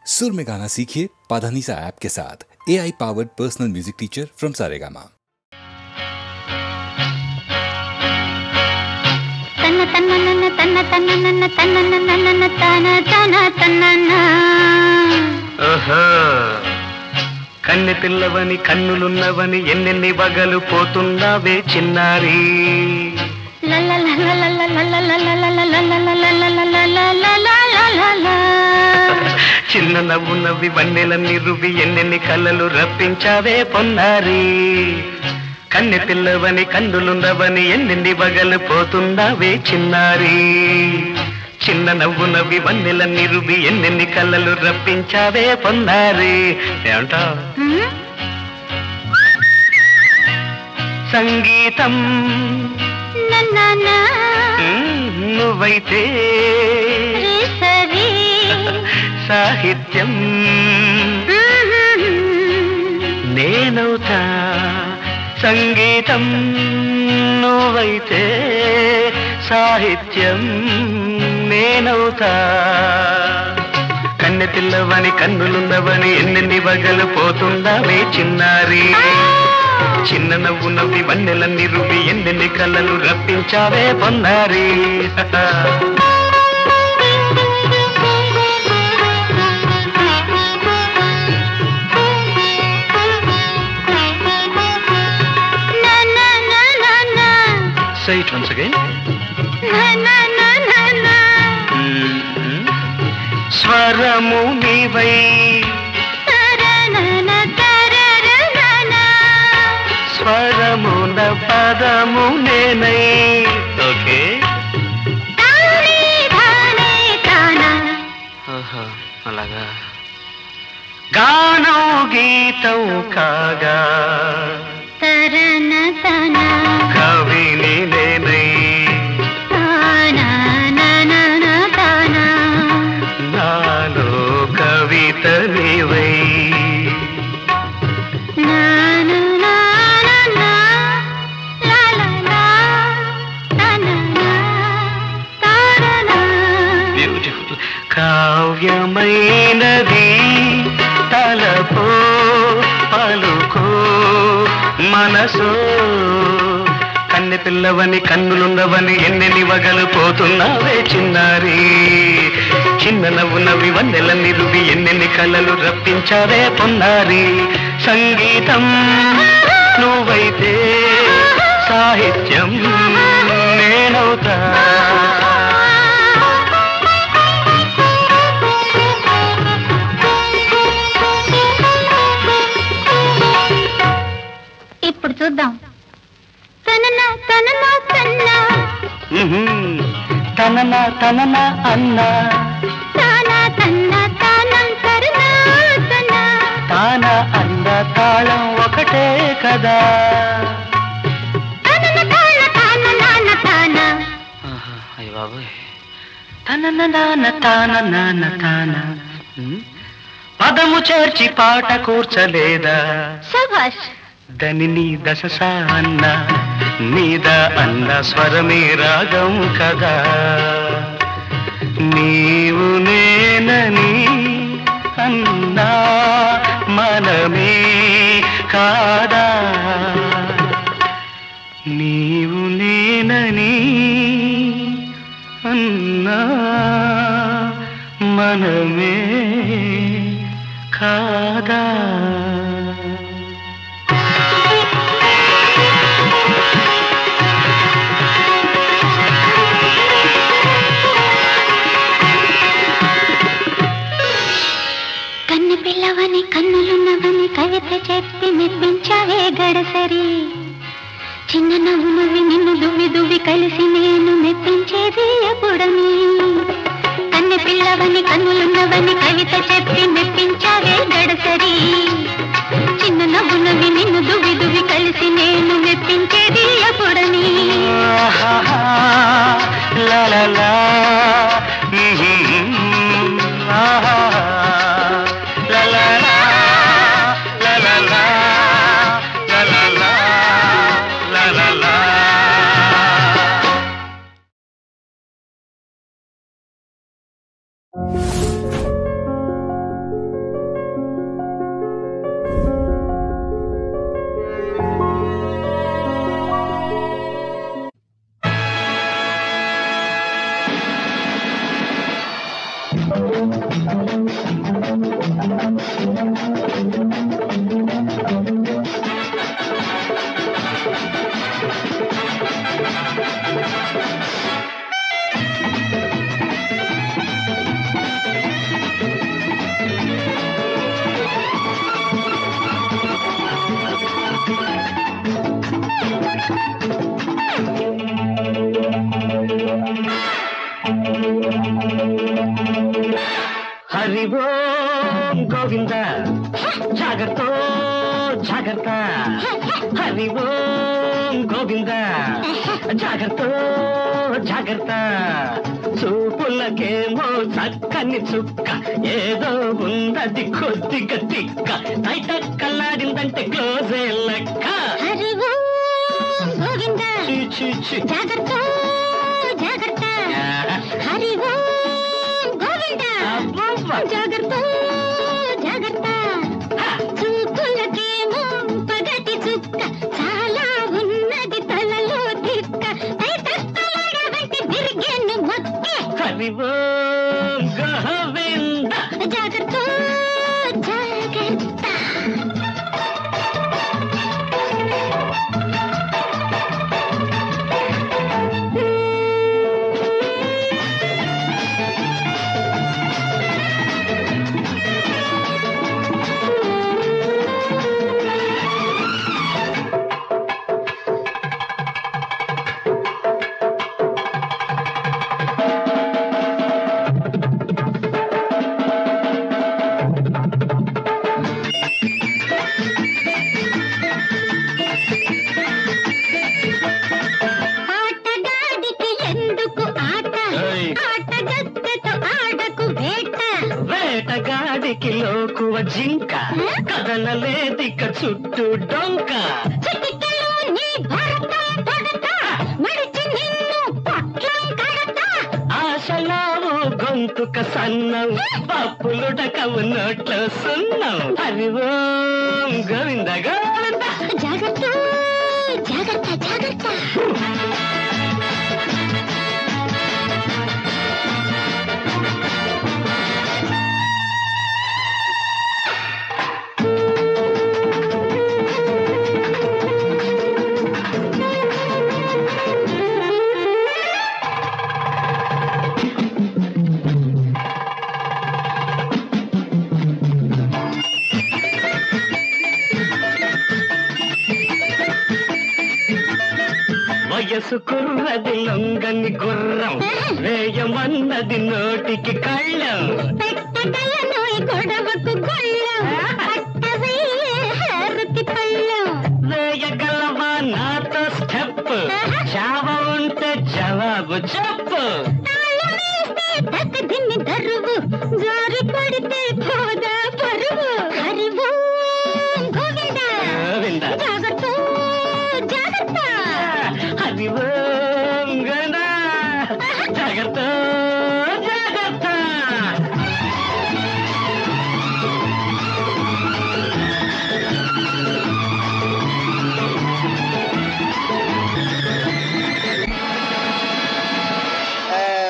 सुर में गाना सीखिए पाधानीसा ऐप के साथ। AI powered personal music teacher from Saregama. కన్నె పిల్లవని కన్నులున్నవని ఎన్నెన్ని వగలు పోతున్నావే చిన్నారి. చిన్న నవ్వు నవ్వి వన్నెలన్నీ రువ్వి ఎన్నెన్ని కళ్ళలు రప్పించావే పొన్నారి. కన్నె పిల్లవని కన్నులున్నవని ఎన్నెన్ని వగలు పోతున్నావే చిన్నారి. చిన్న నవ్వు నవ్వి వన్నెలన్నీ రువ్వి ఎన్నెన్ని కళ్ళలు రప్పించావే పొన్నారి. ఏమంటావ్? సంగీతం నువ్వైతే సాహిత్యం నేనవుతా. సంగీతం నువ్వైతే సాహిత్యం నేనవుతా. కన్నె పిల్లవని కన్నులున్నవని ఎన్నెన్ని వగలు పోతుందావే చిన్నారి. చిన్న నవ్వు నవ్వి వన్నెలన్నీ రువ్వి ఎన్నెన్ని కళ్ళలు రప్పించావే పొన్నారి. Say it once again. స్వరము నీవై స్వరమున పదము నేనై. ఓకే, అలాగా. గానం గీతం కాగా కవిని నేనై. నాలో కవిత నీవై. కావ్యమైనది తలపో పలుకో మనసో. కన్నె పిల్లవని కన్నులున్నవని ఎన్నెన్ని వగలు పోతున్నావే చిన్నారి. చిన్న నవ్వు నవ్వి వన్నెలన్నీ రువ్వి ఎన్నెన్ని కళ్ళలు రప్పించావే పొన్నారి. సంగీతం నువ్వైతే సాహిత్యం నేనవుతా. ఇప్పుడు చూద్దాం. తననా తననా తన్నా తననా తననా అన్నా. తానా తన్నా తానం తరనా తనా. తానా అన్న తాళం ఒకటే కదా. తనన తాన తాన నాన తాన. అయ్య బాబోయ్. తనన నాన తాన నాన తాన. పదము చేర్చి పాట కూర్చలేదా. శభాష్. దని నీ దశ అన్న నీద అన్న స్వరమే రాగం కదా. నీవు నేనని అన్నా మనమే కాదా. నీవు నేనని అన్నా మనమే కాదా. పిల్లవని కన్నులున్నవని కవిత చెప్పి మెప్పించావే గడసరి. చిన్న నవ్వు నవ్వి నిన్ను దువ్వి దువ్వి కలిసి నేను మెప్పించేది ఎప్పుడని. కన్నె పిల్లవని కన్నులున్నవని కవిత చెప్పి మెప్పించావే గడసరి. చిన్న నవ్వు నవ్వి నిన్ను దువ్వి దువ్వి కలిసి నేను మెప్పించేది ఎప్పుడని. గోవింద జాగ్రత్త జాగ్రత్త హరి ఓం గోవింద జాగ్రత్త జాగ్రత్త చూపులకేమో చక్కని చుక్క ఏదో ఉన్నది కొద్దిగా తిక్క బయట కల్లాడిందంటే క్లోజే లెక్క హరి ఓం గోవింద జాగ్రత్త జాగ్రత్త హరి ఓం గోవింద జాగ్రత్త జాగ్రత్త చూపులకేమో పగటి చుక్క చాలా ఉన్నది తలలో తిక్క తిరిగేను మొక్క హరి ఓం గోవింద జాగ్రత్త జాగ్రత్త వేటగాడికి లోకువ జింక కదలలేదిక చుట్టూ డొంక ఆశలావు గొంతుక సన్నం పప్పులుడకవు నోట్లో సున్నం హరి ఓం గోవింద గోవింద జాగ్రత్త జాగ్రత్త జాగ్రత్త వయసు కుర్రది లొంగని గుర్రం వేయమన్నది నోటికి కళ్ళం గొడవకు వేయగలవా నాతో స్టెప్ చావ ఉంటే జవాబు చెప్పు దీన్ని దరువు జారి పడితే పోదా పరువు హరి ఓం గోవింద గోవింద జాగ్రత్త జాగ్రత్త హరి ఓం గోవింద జాగ్రత్త జాగ్రత్త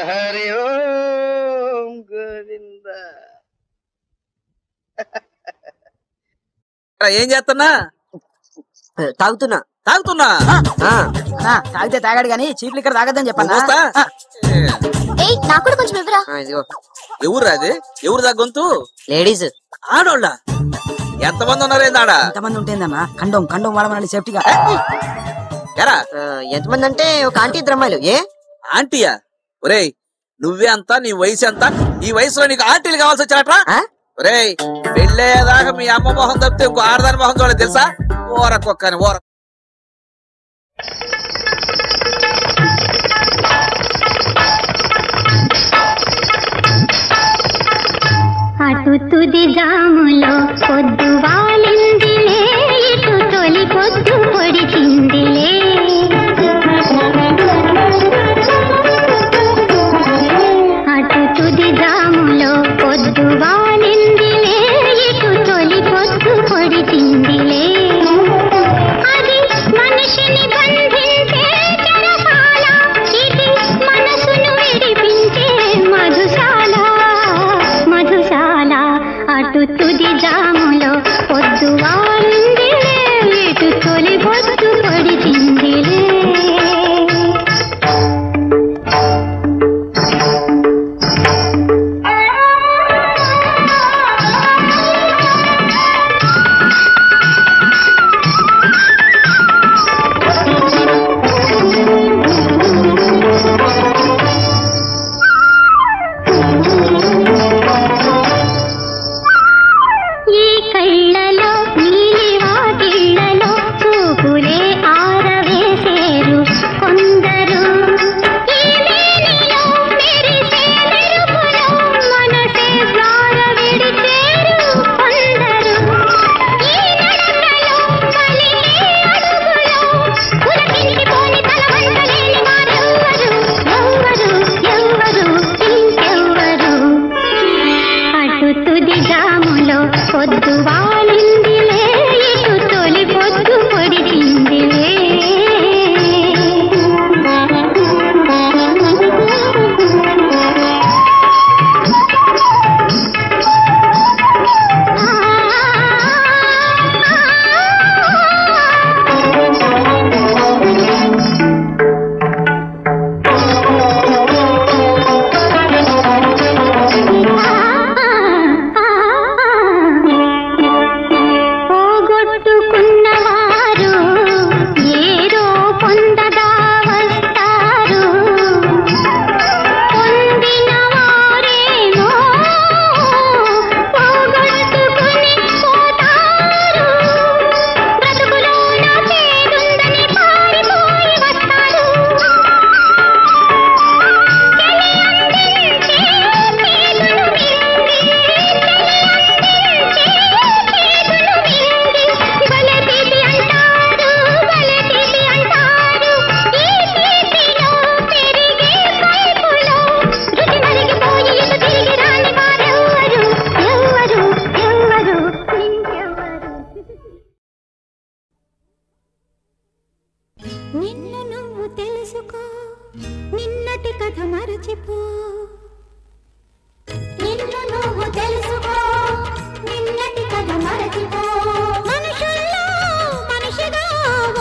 హరి ఓం గోవింద ఏం చేస్తున్నా? తాగుతున్నా తాగుతున్నా. తాగితే తాగాడు గానీ చీప్ లిక్కర్ తాగద్దని చెప్పన్నా. నాకు కూడా కొంచెం ఇవ్వరా. ఎవరు అది? ఎవరు దా గొంతు? లేడీస్. ఆడోళ్ళ ఎంతమంది ఉన్నారేందాడా? ఎంతమంది ఉంటేందన్నా? కండోం కండోం వాడమని సేఫ్టీగా. ఎరా ఎంతమంది అంటే ఒక ఆంటీ ఇద్దరు అమ్మాయిలు. ఏ ఆంటీయా? ఒరేయ్ నువ్వే అంతా, నీ వయసు ఎంత? ఈ వయసులో నీకు ఆంటీలు కావాల్సి వచ్చారట్రా? ఒరేయ్ పెళ్ళేదాకా మీ అమ్మ మొహం తప్పితే ఇంకో ఆడదాని మొహం చూడలేదు తెలుసా? ఓరకొక్కని ఓర. అటు తుది జాములో పొద్దు వాలిందిలే, ఇటు తొలి పొద్దు పొడిచిందిలే. అటు తుది జాములో పొద్దు వాలిందిలే, ఇటు తొలి పొద్దు పొడిచిందిలే. అది మనిషిని బంధించే చెరసాల, ఇది మనసును విడిపించే మధుశాల మధుశాల. అటు తుది జాములో పొద్దు వాలిందిలే, ఇటు తొలి పొద్దు పొడిచిందిలే. తుది జాములో పొద్దు వాలిందిలే ఇటు తొలి పొద్దు పొడిచిందిలే నిన్ను నువ్వు తెలుసుకో నిన్నటి కథ మరచిపో నిన్ను నువ్వు తెలుసుకో నిన్నటి కథ మరచిపో మనుషుల్లో మనిషిగా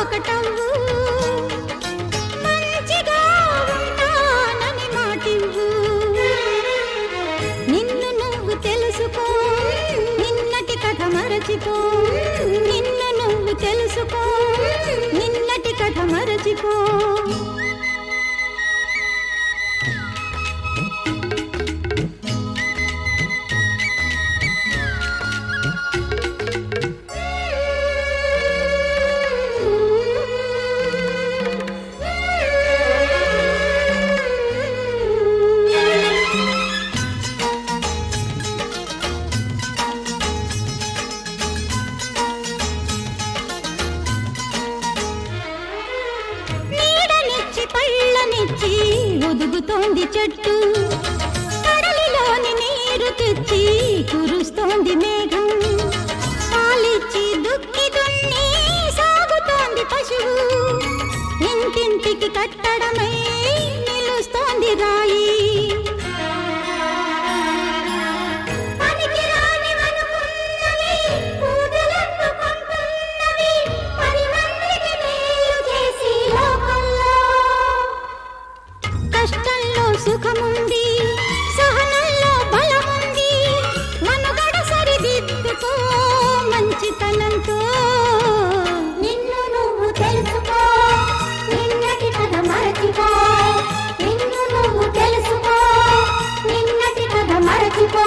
ఒకటవ్వు మంచిగా ఉంటానని మాటివ్వు నిన్ను నువ్వు తెలుసుకో నిన్నటి కథ మరచిపో నిన్ను నువ్వు తెలుసుకో నిన్నటి కథ మరచిపో ఒదుగుతోంది చెట్టు కడలిలోని నీరు తెచ్చి కురుస్తోంది మేఘం పాలిచ్చి దుక్కి దున్ని సాగుతోంది పశువు ఇంటింటికి కట్టడమై నిలుస్తోంది రాయి కష్టంలో సుఖముంది సహనంలో బలముంది మనుగడ సరిదిద్దుకో మంచితనంతో నిన్ను నువ్వు తెలుసుకో నిన్నటి కథ మరచిపో నిన్ను నువ్వు తెలుసుకో నిన్నటి కథ మరచిపో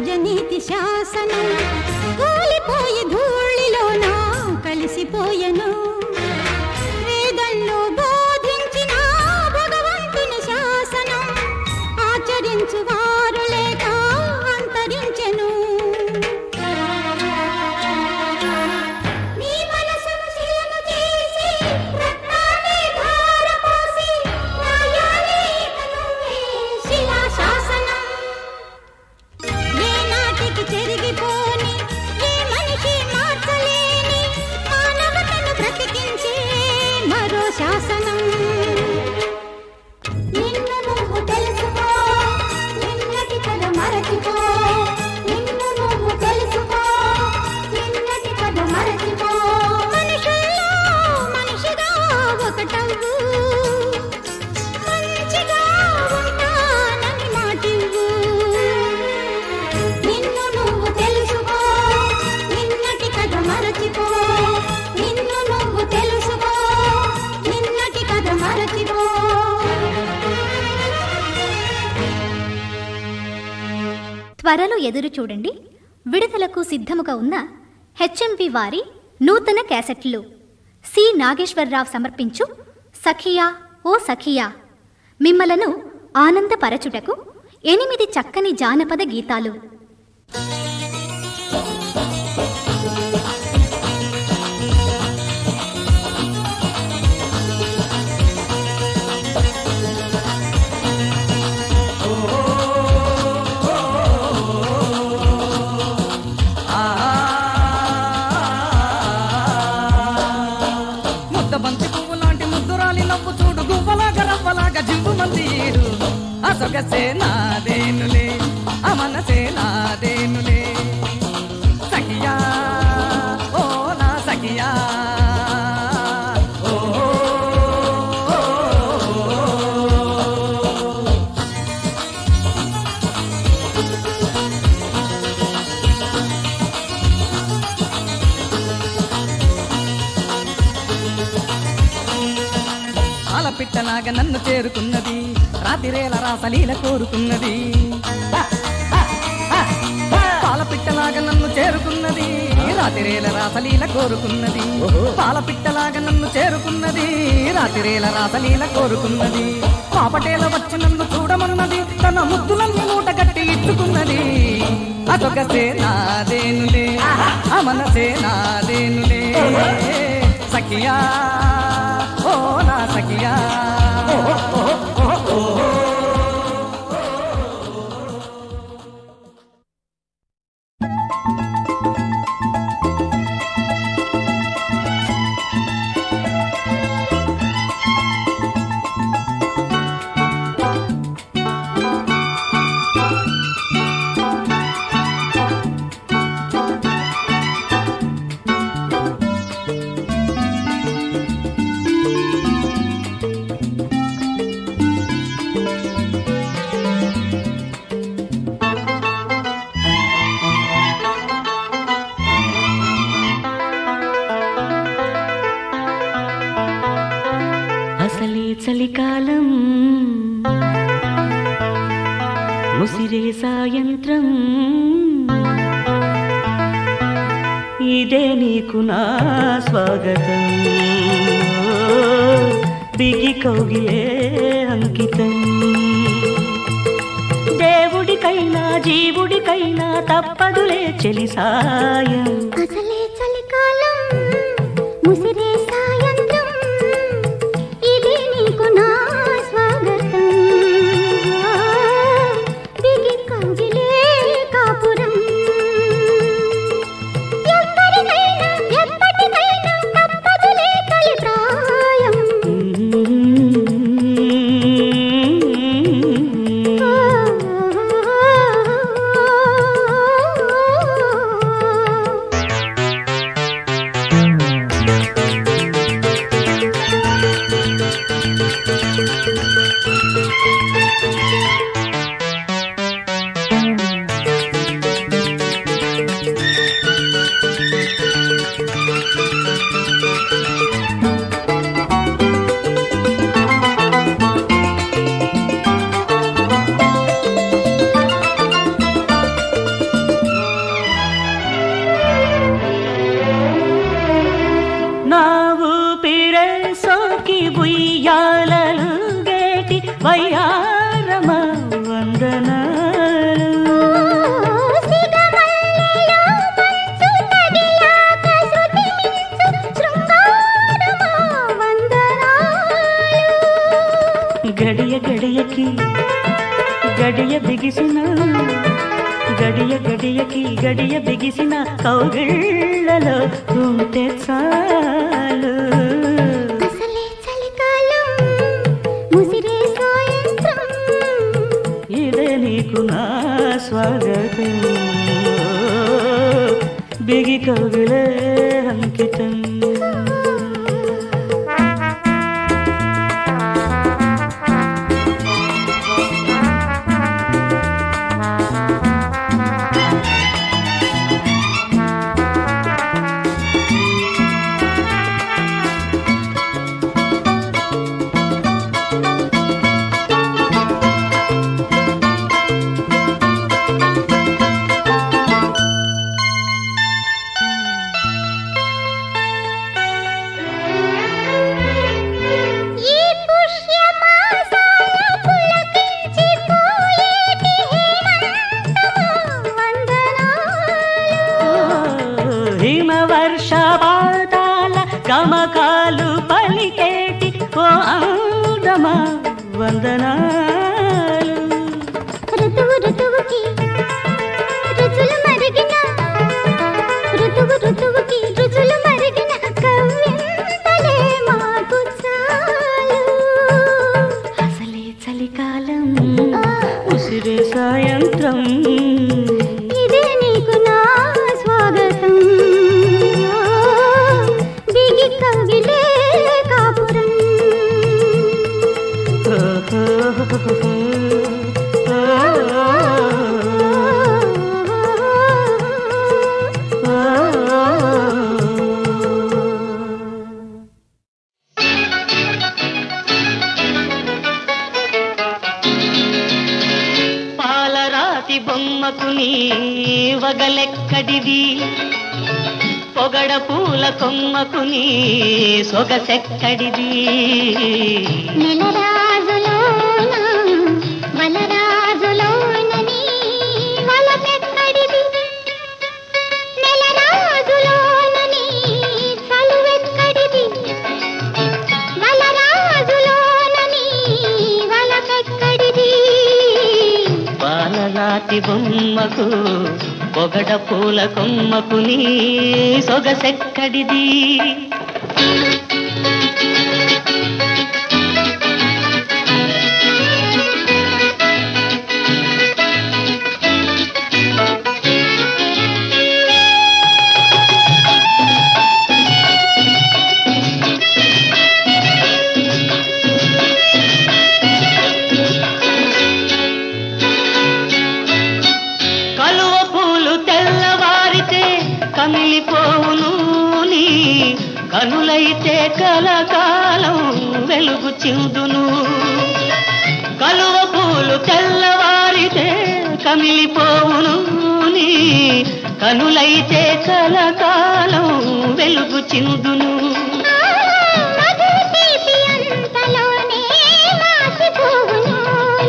రాజనీతి శాసనం కూలిపోయి ధూళిలోన కలిసిపోయెను వేదంలో బోధించిన భగవంతుని శాసనం ఆచరించు వారు లేక అంతరించెను నీ మనసును శిలను చేసి రత్నాన్ని ధారపోసి న్యాయాన్ని కనువే శిలా శాసనం చెరిగిపోని ఏ మనిషి మార్చలేని మానవతను బ్రతికించే మరో శాసనం నిన్ను నువ్వు తెలుసుకో నిన్నటి కథ మరచిపో నిన్ను నువ్వు తెలుసుకో నిన్నటి కథ మరచిపో మనుషుల్లో మనిషిగా ఒకటవ్వు మంచిగా ఉంటానని మాటివ్వు నిన్ను నువ్వు తెలుసుకో నిన్నటి కథ మరచిపో నిన్ను నువ్వు తెలుసుకో నిన్నటి కథ మరచిపో త్వరలో ఎదురు చూడండి విడుదలకు సిద్ధముగా ఉన్న హెచ్ఎంవి వారి నూతన క్యాసెట్లు సి నాగేశ్వరరావు సమర్పించు సఖియా ఓ సఖియా మిమ్మలను ఆనందపరచుటకు 8 చక్కని జానపద గీతాలు. బంతి పువ్వు లాంటి ముద్దురాలి నవ్వు చూడు గువ్వలాగా రవ్వలాగా జివ్వు మంది ఏడు అసొగసే నాదేనులే అమనసే నాదేనులే సఖియా ఓ నా సఖియా పిట్టలాగా నన్ను చేరుకున్నది రాతిరేల రాసలీల కోరుకున్నది పాల పిట్టలాగా నన్ను చేరుకున్నది రాతిరేల రాసలీల కోరుకున్నది పాల పిట్టలాగా నన్ను చేరుకున్నది రాతిరేల రాసలీల కోరుకున్నది పాపటేల వచ్చి నన్ను చూడమన్నది తన ముద్దులన్నీ మూట గట్టి ఇచ్చుకున్నది అదొకసే నాదేనులే అమనసే నాదేనులే సఖియా ఓ నా సఖియా చలికాలం ముసిరే సాయంత్రం ఇదే నీకు నా స్వాగతం బిగి కౌగిలే అంకితం దేవుడికైనా జీవుడికైనా తప్పదులే చెలి సాయం అసలే చలికాలం ముసిరే సాయంత్రం ఇదే నీకు నా స్వాగతం బిగి కౌగిలే కాపురం ఎవ్వరికైనా ఎప్పటికైనా తప్పదులే తొలి ప్రాయం వయ్యారమ వందనాలు గడియ గడియకి గడియ బిగిసిన గడియ గడియకి గడియ బిగిసిన కౌగిళ్ళలో ఉంటే చాలు నీకు నా స్వాగతం బిగి కౌగిలే అంకితం వర్షపాతాల గమకాలు పలికేటి ఓ అందమా వందనాలు. ఋతువు ఋతువుకి రుచులు మరిగిన ఋతువుకి రుచులు మరిగిన కవ్వింతలే మాకు చాలు. అసలే చలికాలం ఉసిరే సాయంత్రం ఇదే నీకు నా స్వాగతం. బిగి కవిలే కాపురం. పాలరాతి బొమ్మకు నీ వగలెక్కడిది, పొగడ పూల కొమ్మకు నీ సొగసెక్కడిది. నెలరాజులోన వనరాజులోనని వలపెక్కడిది, నెలరాజులోనని చలువెక్కడిది, వనరాజులోనని వలపెక్కడిది. పాలరాతి బొమ్మకు పొగడ పూల కొమ్మకు నీ సొగసెక్కడిది. కలువ పూలు తెల్లవారితే కమిలిపోవును నీ కనులైతే కలకాలం వెలుగు చిందును. కలువ పూలు తెల్లవారితే కమిలిపోవును నీ కనులైతే కలకాలం వెలుగు చిందును. మధుర తీపి అంతలోనే మాసిపోవును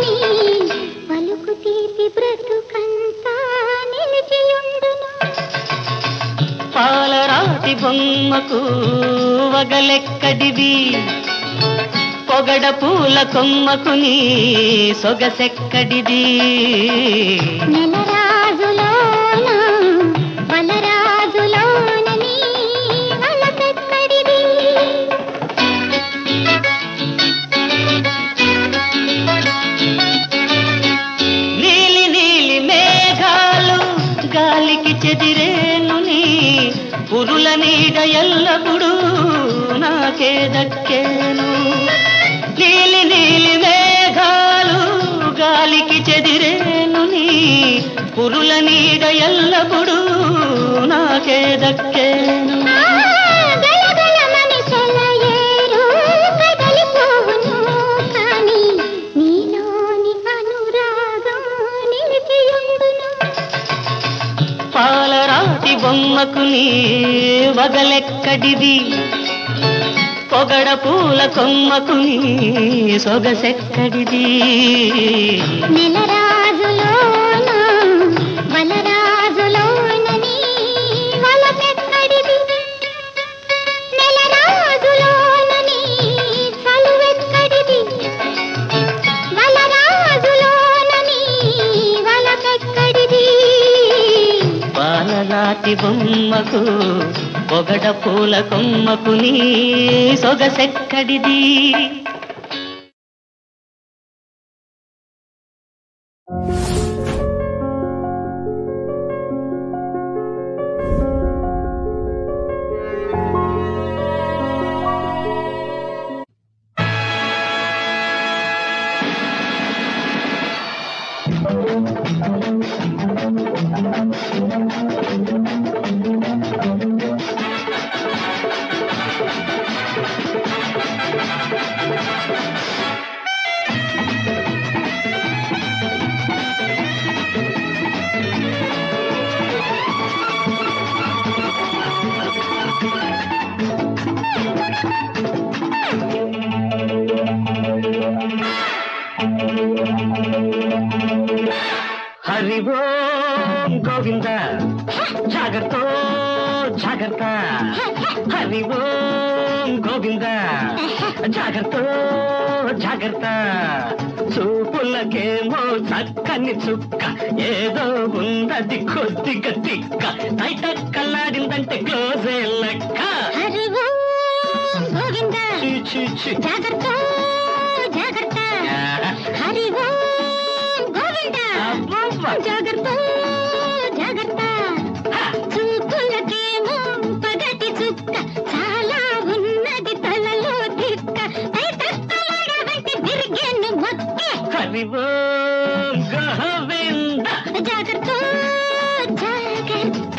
నీ పలుకు తీపి బ్రతుకంతా నిలిచియుండును. పాలరాతి బొమ్మకు వగలెక్కడిది, పొగడ పూల కొమ్మకు నీ సొగసెక్కడిది. నెలరాజులోన వనరాజులోనని వలపెక్కడిది. నీలి నీలి మేఘాలు గాలికి చెదిరేను నీ పురుల నీడ ఎల్లప్పుడూ నాకే దక్కేను. నీలి నీలి మేఘాలు గాలికి చెదిరేను నీ పురుల నీడ ఎల్లప్పుడూ నాకే దక్కేను. గలగలమని సెలయేరు కదలిపోవును కానీ నీలోని అనురాగం నిలిచియుండును. పాలరాతి బొమ్మకు నీ వగలెక్కడిది, పొగడ పూల కొమ్మకు నీ సొగసెక్కడిది. నెలరాజులోన వనరాజులోనని వలపెక్కడిది, నెలరాజులోనని చలువెక్కడిది, వనరాజులోనని వలపెక్కడిది. పాలరాతి బొమ్మకు పొగడ పూల కొమ్మకు నీ సొగసెక్కడిది. హరి ఓం గోవింద జాగతో జాగ్రత్త హరి ఓం గోవింద జాగ్రత్త జాగ్రత్త చూపులకేమో చక్కని చుక్క ఏదో ఉన్నది కొద్దిగా తిక్క బయట కల్లాడిందంటే క్లోజే లెక్క హరి ఓం గోవింద జాగ్రత్త జాగ్రత్త హరి ఓం గోవింద జాగ్రత్త జాగ్రత్త చూపులకేమో పగటి చుక్క చాలా ఉన్నది తలలో తిక్క తైతక్కలాడవంటి తిరిగేను మొక్క హరి ఓం గోవింద జాగ్రత్త జాగ్రత్త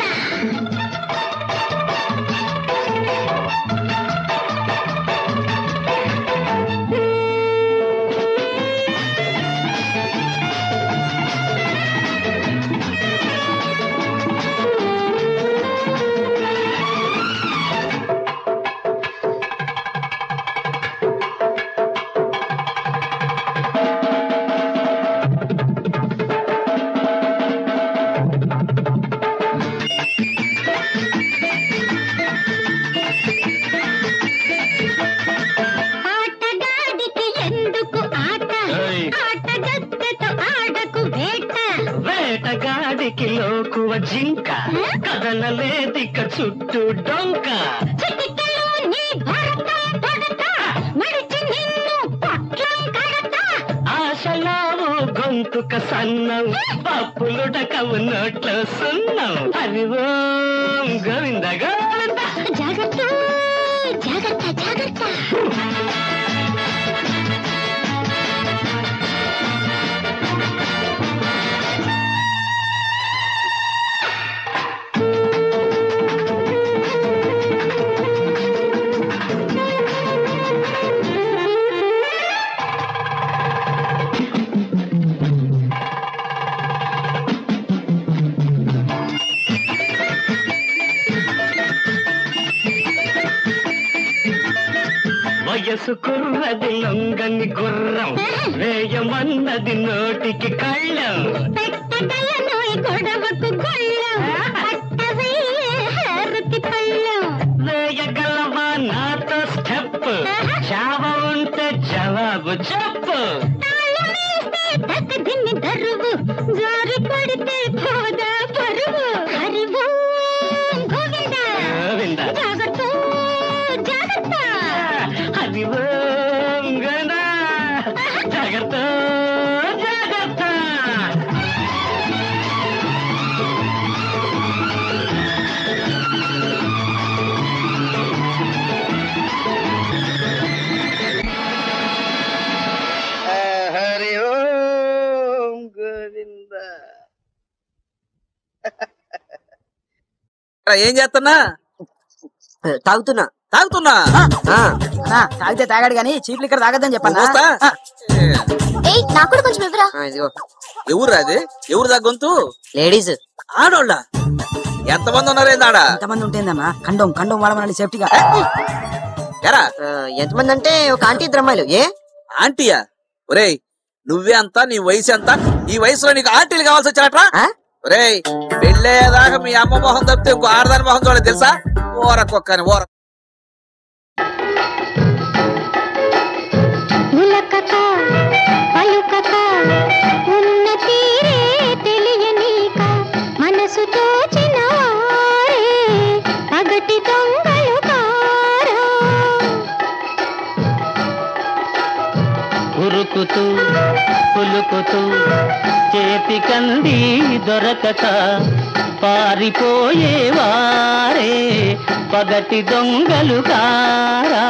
వేటగాడికి లోకువ జింక కదలలేదిక చుట్టూ డొంక ఆశలావు గొంతుక సన్నం పప్పులుడకవు నోట్లో సున్నం హరి ఓం గోవింద గోవింద జాగ్రత్త జాగ్రత్త జాగ్రత్త వయసు కుర్రది లొంగని గుర్రం వేయమన్నది నోటికి కళ్ళం గొడవకు వేయగలవా నాతో స్టెప్ చావ ఉంటే జవాబు చెప్పు దీన్ని దరువు జారి పడితే పోదా పరువు హరి ఓం గోవింద గోవింద జాగ్రత్త జాగ్రత్త హరి ఓం గోవింద జాగ్రత్త జాగ్రత్త హరి ఓం గోవింద. ఏం చేస్తున్నా? తాగుతున్నా తాగుతున్నా. తాగితే తాగాడు గానీ చీప్ లిక్కర్ తాగద్దని చెప్పన్నా. నాకు కూడా కొంచెం ఇవ్వరా. ఎవరు అది? ఎవరు దా గొంతు? లేడీస్. ఆడోళ్ళ? ఎంతమంది ఉన్నారేందాడా? ఎంతమంది ఉంటేందన్నా? కండం కండం వాడమని సేఫ్టీగా. ఎరా ఎంతమంది అంటే ఒక ఆంటీ ఇద్దరు అమ్మాయిలు. ఏ ఆంటీయా? ఒరేయ్ నువ్వే అంతా, నీ వయసు ఎంత? ఈ వయసులో నీకు ఆంటీలు కావాల్సి వచ్చారట్రా? ఒరేయ్ పెళ్ళేదాకా మీ అమ్మ మొహం తప్పితే ఇంకో ఆడదాని మొహం చూడలేదు తెలుసా? ఓరకొక్కని ఓర ఉరుకుతూ పులుకుతూ చేతి కంది దొరకక పారిపోయేవారే పగటి దొంగలు కారా.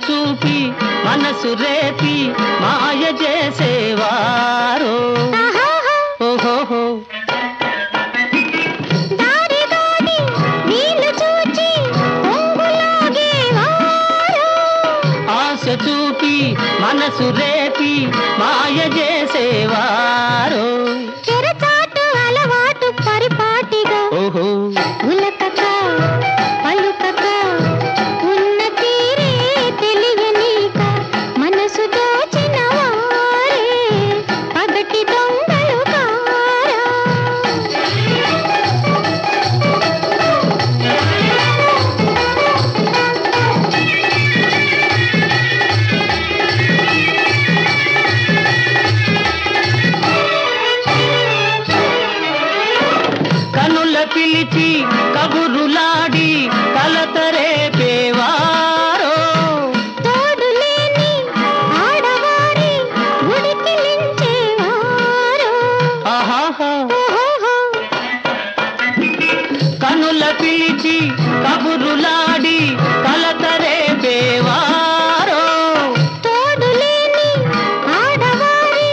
చూపి మనసు రేపి మాయ చేసేవారు. ఓహోహో ఆశ చూపి మనసు రేపి మరచి మాయ చేసేవారో చెరచాటు అలవాటు పరిపాటిగా ఓహో ఉలకక పలుకక ఉన్న తీరే తెలియనీక మనసు దోచిన వారే పగటి దొంగలు కారా. కనుల పిలిచి కబురులాడి కలతరేపేవారో తోడులేని ఆడవారి ఉడికిలించేవారు. ఆహాహా ఓహోహో. కనుల పిలిచి కబురులాడి కలతరేపేవారో తోడులేని ఆడవారి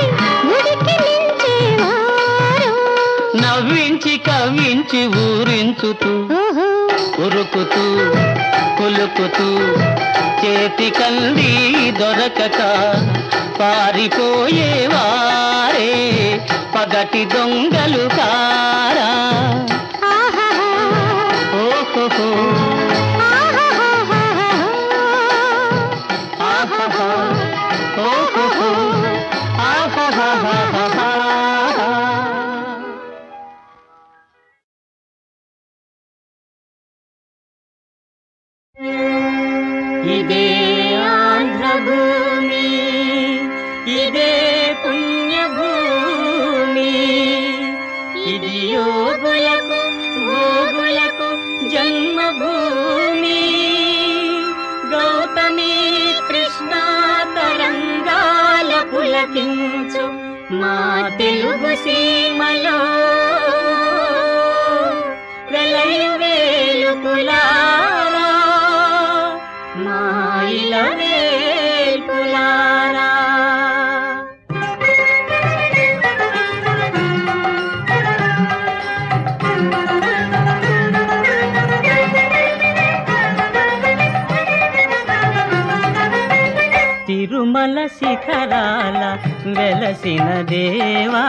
ఉడికిలించేవారు. నవ్వించి కవ్వించి ఊరించుతూ ఓహో. ఉరుకుతూ కులుకుతూ చేతి కంది దొరకక పారిపోయేవారే పగటి దొంగలు కారా ఆహాహా. ఓహో ఆహాహాహా. ఆహాహా ఓహో ఆహాహా. ఇదే ఆంధ్రభూమి ఇదే పుణ్యభూమి ఇది యోగులకు భోగులకు జన్మభూమి గౌతమి కృష్ణ తరంగాల పులకించు మా తెలుగు సీమలో ప్రళయ వేలుపులారా మా ఇలవేల్పులారా తిరుమల శిఖరాల వెలసిన దేవా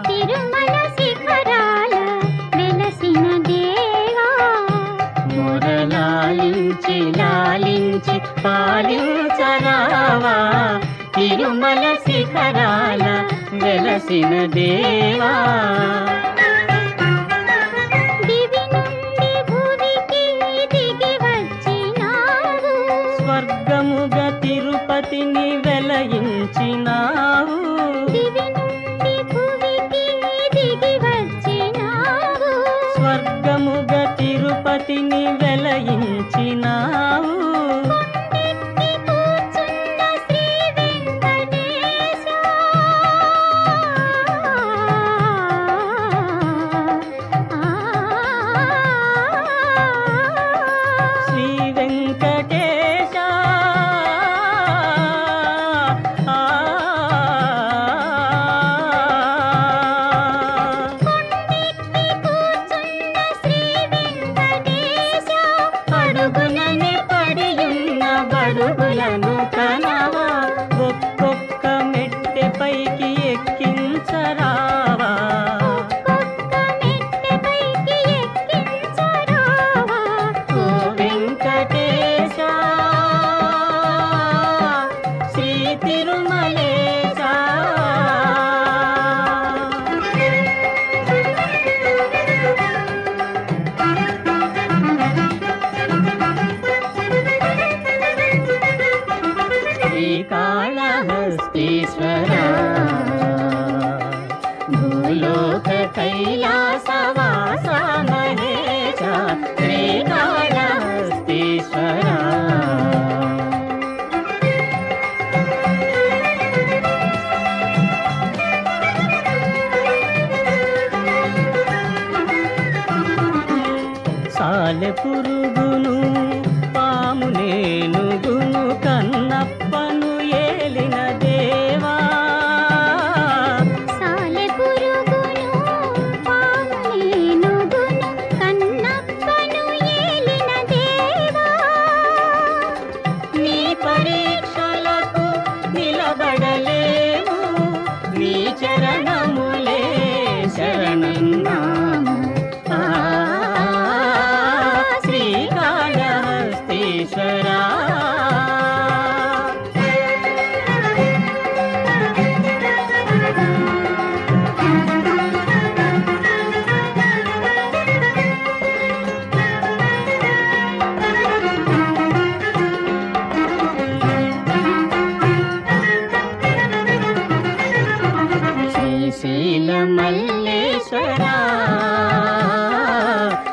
తిరుమల శిఖరాల వెలసిన దేవా మొరలాలించి లాలించి పాలించరావా తిరుమల శిఖరాల వెలసిన దేవా దివి నుండి భువికి దిగి వచ్చినావు స్వర్గముగా తిరుపతిని వెలయించినావు దివి నుండి భువికి దిగి వచ్చినావు స్వర్గముగా తిరుపతిని వెలయించినావు కొండెక్కి కూర్చున్న శ్రీ వెంకటేశ శ్రీ వెంకటేశ కొండెక్కి కూర్చున్న శ్రీ వెంకటేశ అడుగునని పడియున్న బడుగులను కనవా ఒక్కొక్క మెట్టె పైకి ఎక్కించరావా ఒక్కొక్క మెట్టె పైకి ఎక్కించరావా ఓ వెంకటేశ శ్రీ తిరుమలేశ శ్రీకాళహస్తీశ్వర భూలోక కైలాసవాస మహేశ శ్రీకాళహస్తీశ్వర సాలె పురుగును పాము నేనుగును కన్నప్పను ఏలిన దేవా సాలె పురుగును పామునేనుగును కన్నప్పను ఏలిన దేవా నీ పరీక్షలకు నిలబడలే మల్లేశ్వర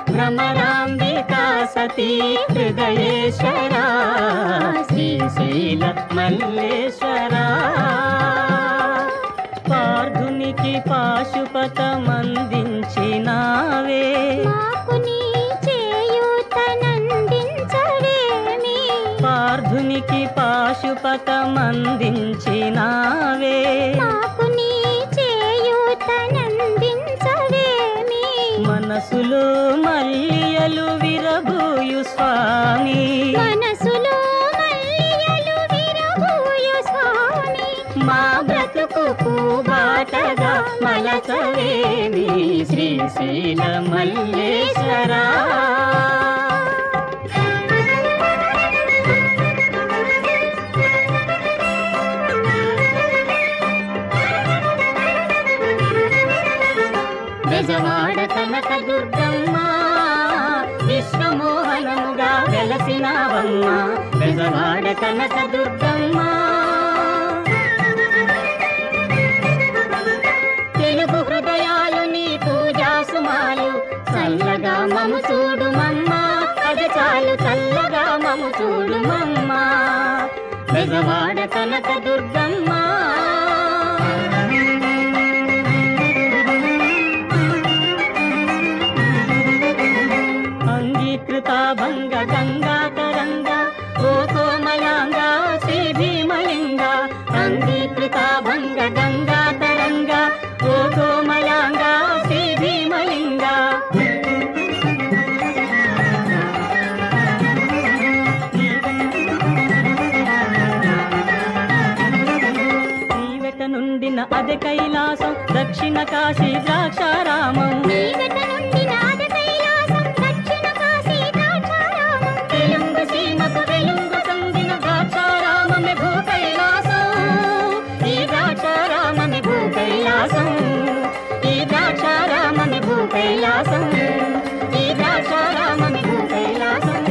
భ్రమరాంబికా సతీ హృదయేశ్వర శ్రీశైల మల్లేశ్వర పార్థునికి పాశుపతమందించినావే పార్థునికి పాశుపతమందించినావే మనసులో మల్లియలు విరబూయు స్వామి మా బ్రతుకు పూబాటగా మలచవేమి శ్రీశైల మల్లేశ్వర బెజవాడ కనక దుర్గమ్మ విశ్వమోహనముగా వెలసినావమ్మ బెజవాడ కనక దుర్గమ్మ తెలుగు హృదయాలు నీ పూజా సుమాలు చల్లగా మము చూడుమమ్మ అది చాలు చల్లగా మము చూడుమమ్మ బెజవాడ కనక దుర్గమ్మ భంగ గంగా తరంగ ఓ కోమలాంగ శ్రీ భీమలింగ అంగీకృత భంగ గంగా తరంగ ఓ కోమలాంగ శ్రీ భీమలింగ నీవెట నుండిన అదే కైలాసం దక్షిణ కాశీ ద్రాక్షారామం ఈ ద్రాక్షారామమి భూకైలాసం ఈ ద్రాక్షారామమి భూకైలాసం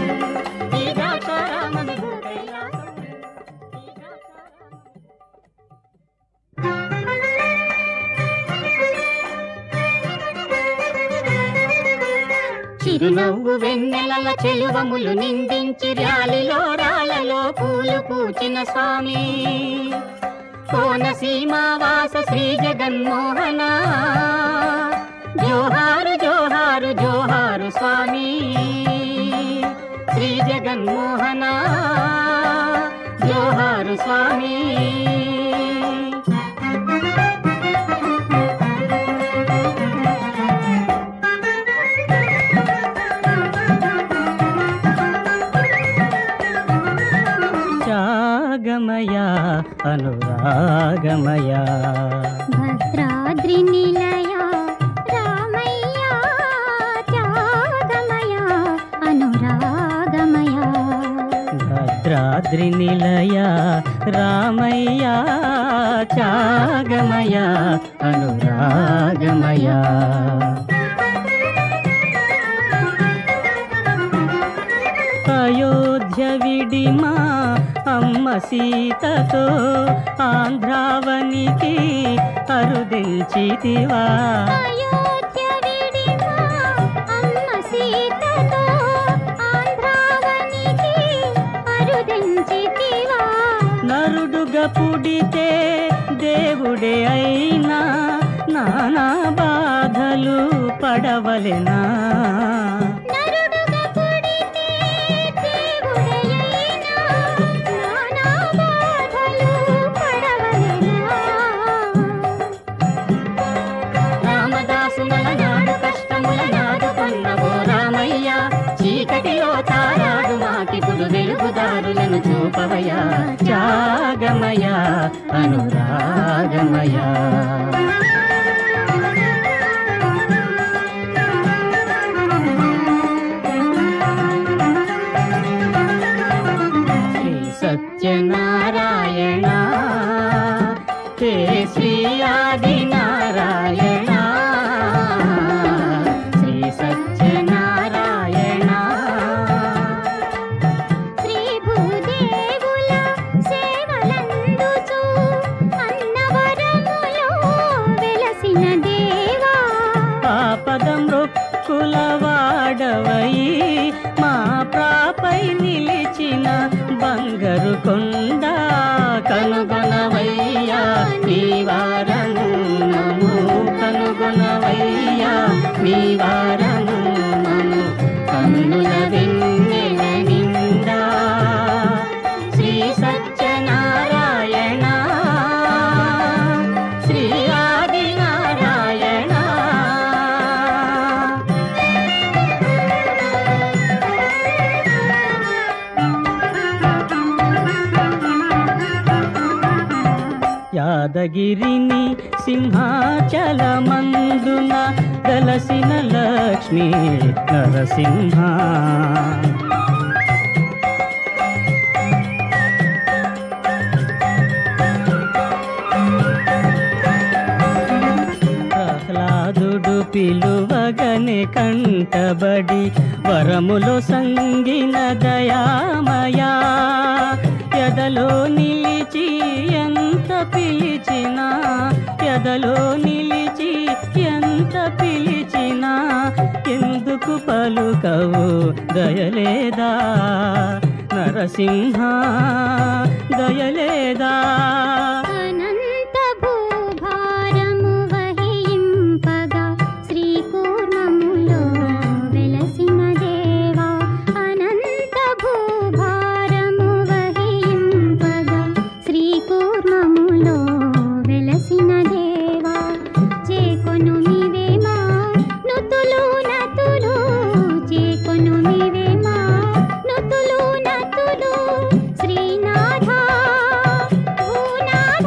ఈ ద్రాక్షారామమి భూకైలాసం చిరునవ్వు వెన్నెలల చెలువములు నిందించి ర్యాలిలో రాళ్ళలో పూలు పూచిన స్వామి కోనసీమావాస శ్రీ జగన్మోహన జోహారు జోహారు జోహారు స్వామి శ్రీ జగన్మోహన జోహారు స్వామి త్యాగమయా అనురాగమయా భద్రాద్రి నిలయా రామయ్యా త్యాగమయా అనురాగమయా భద్రాద్రి నిలయా రామయ్యా త్యాగమయా అనురాగమయా అయోధ్య విడిమా అమ్మ సీతతో ఆంధ్రావనికి అరుదించితివా అయోధ్య విడిమా అమ్మ సీతతో ఆంధ్రావనికి అరుదించితివా నరుడుగా పుడితే దేవుడే అయినా నానా బాధలు పడవలెనా వెలుగుదారులను చూపవయా త్యాగమయా అనురాగమయా శ్రీ సత్యనారాయణ హే శ్రీ ఆది నారాయణ శ్రీ సత్యనారాయణ అన్నవరములో వెలసిన దే పలుకుల వాడవై మా ప్రాపై నిలిచిన బంగారు కొండ కనుగొనవయ్యా నీ వారము మము కనుగొనవయ్యా నీ వారము మము కన్నుల వెన్నెల నిండా శ్రీ సత్యనారాయణ శ్రీ ఆదినారాయణ యాదగిరిని సింహాచలమందున వెలసిన లక్ష్మీ నరసింహ ప్రహ్లాదుడు పిలువగనే కంటబడి వరములో సంగిన దయామయా ఎదలో నిలిచి ఎంత పిలిచినా ఎదలో నిలిచి ఎంత పిలిచినా ఎందుకు పలుకవు దయలేదా నరసింహ దయలేదా అనంత భూభారము వహింపగా శ్రీకూర్మములో వెలసిన దేవా అనంత భూభారము వహింపగా శ్రీకూర్మములో వెలసిన దేవా చేకొను మీవేమా నుతులు నతులు చేకొను మీవేమా నుతులు నతులు శ్రీనాథ భూనాథ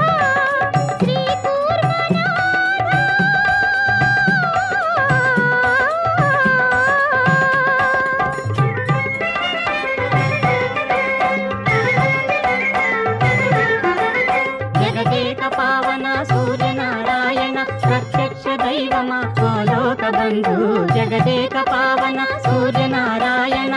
జగదేక పావన సూర్యనారాయణ ప్రత్యక్ష దైవమా ఓ లోక బంధు జగదేక పావన సూర్యనారాయణ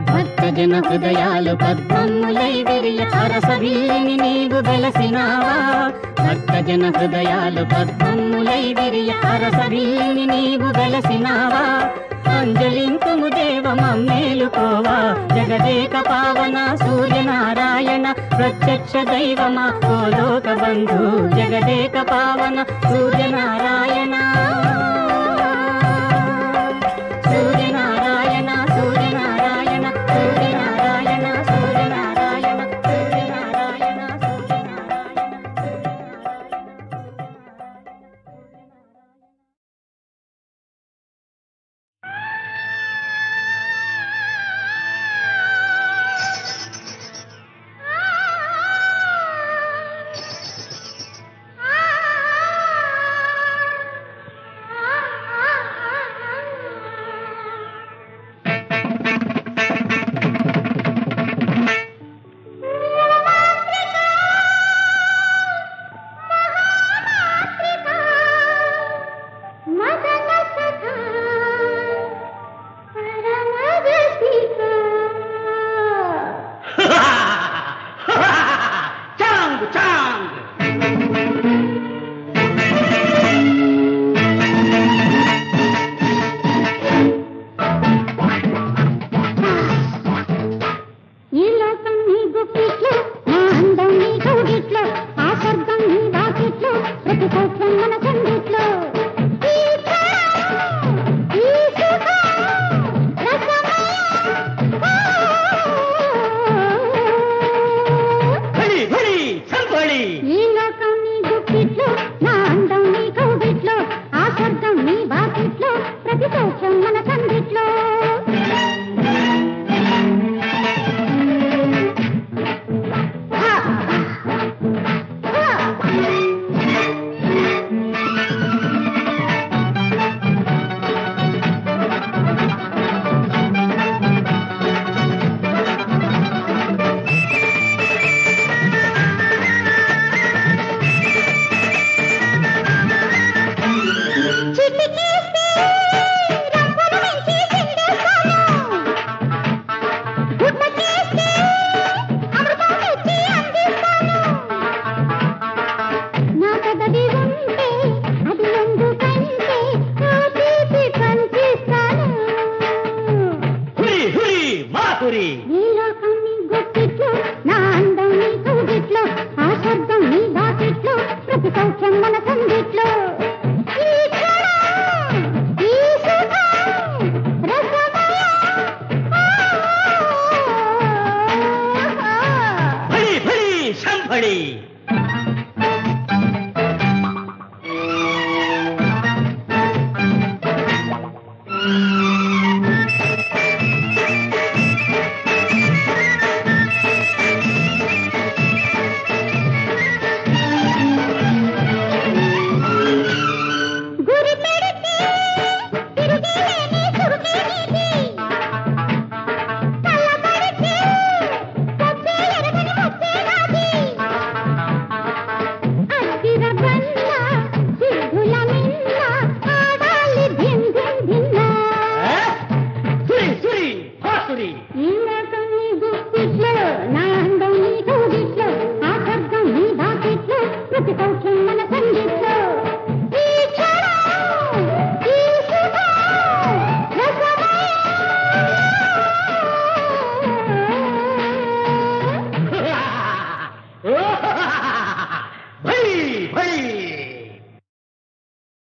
భక్తజన హృదయాలు పద్మములై విరియ అరసవిల్లిని నీవు వెలసినావా భక్తజన హృదయాలు పద్మములై విరియ అరసవిల్లిని నీవు వెలసినావా అంజలింతుము దేవ మమ్మేలుకోవా జగదేక పావన సూర్యనారాయణ ప్రత్యక్ష దైవమా ఓ లోక బంధు జగదేక పావన సూర్యనారాయణ సూర్యనారాయణ సూర్యనారాయణ సూర్యనారాయణ సూర్యనారాయణ సూర్యనారాయణ ఆ ఠాకురి ఈ లోకం నీ గుప్పిట్లో నా అందం నీ కౌగిట్లో ఆ శబ్దం నీ దాటిట్లో ప్రతి సౌఖ్యం మన సందిట్లో ఈ క్షణం, ఈ సుఖం, రసమయం. భళి భళి శంభళి